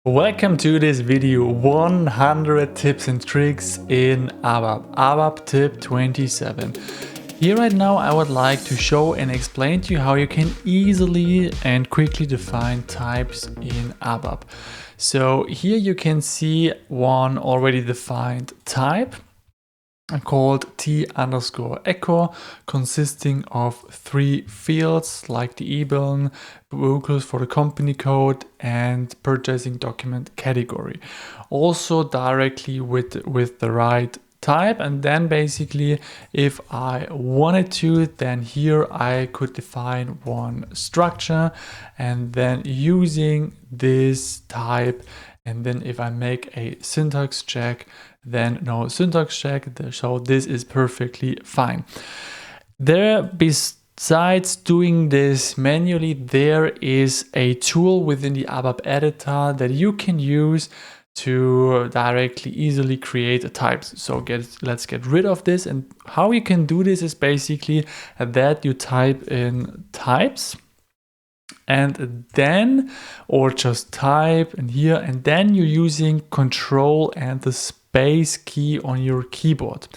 Welcome to this video, 100 tips and tricks in ABAP tip 27. Here right now I would like to show and explain to you how you can easily and quickly define types in ABAP. So here you can see one already defined type called T_echo, consisting of 3 fields like the IBAN, vocals for the company code, and purchasing document category. Also directly with the right type, and then basically if I wanted to, then here I could define one structure and then using this type, and then if I make a syntax check, then no syntax check, so this is perfectly fine. Besides doing this manually, there is a tool within the ABAP editor that you can use to directly easily create types. So let's get rid of this, and how you can do this is basically that you type in types and then, or just type in here, and then you're using Control and the space key on your keyboard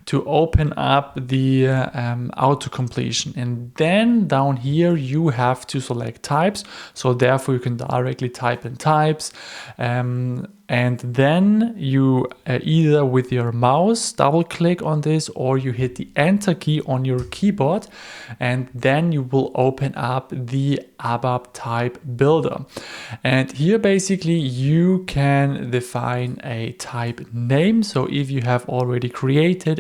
to open up the auto completion, and then down here you have to select types, so therefore you can directly type in types, and then you either with your mouse double click on this or you hit the enter key on your keyboard, and then you will open up the ABAP Type Builder. And here basically you can define a type name. So if you have already created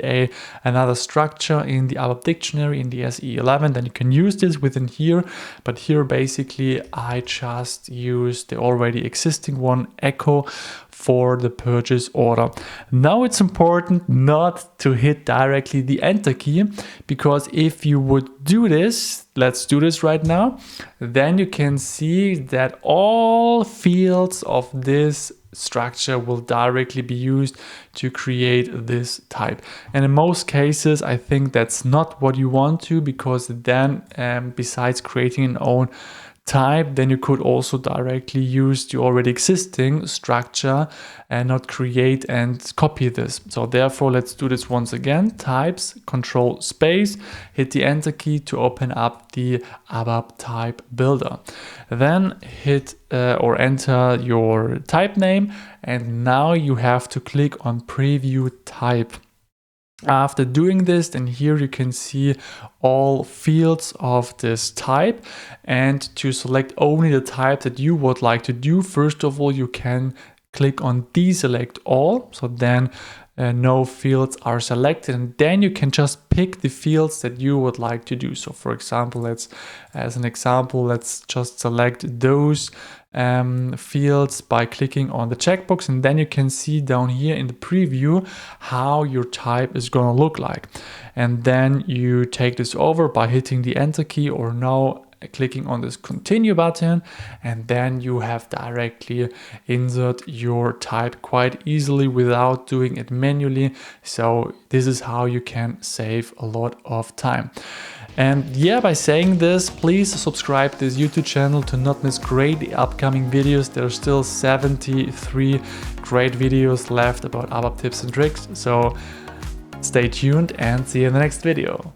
another structure in the ABAP dictionary in the SE11, then you can use this within here. But here basically I just use the already existing one, echo, for the purchase order. Now it's important not to hit directly the enter key, because if you would do this, let's do this right now, then you can see that all fields of this structure will directly be used to create this type. And in most cases, I think that's not what you want to, because then besides creating an own type, then you could also directly use the already existing structure and not create and copy this. So therefore, let's do this once again. Types, Control space, hit the enter key to open up the ABAP Type Builder. Then hit or enter your type name, and now you have to click on Preview Type. After doing this, then here you can see all fields of this type, and to select only the type that you would like to do, first of all you can click on deselect all, so then no fields are selected, and then you can just pick the fields that you would like to do. So for example, let's just select those fields by clicking on the checkbox, and then you can see down here in the preview how your type is going to look like. And then you take this over by hitting the enter key or now clicking on this continue button, and then you have directly insert your type quite easily without doing it manually. So this is how you can save a lot of time. And yeah, by saying this, please subscribe to this YouTube channel to not miss great upcoming videos. There are still 73 great videos left about ABAP tips and tricks. So stay tuned and see you in the next video.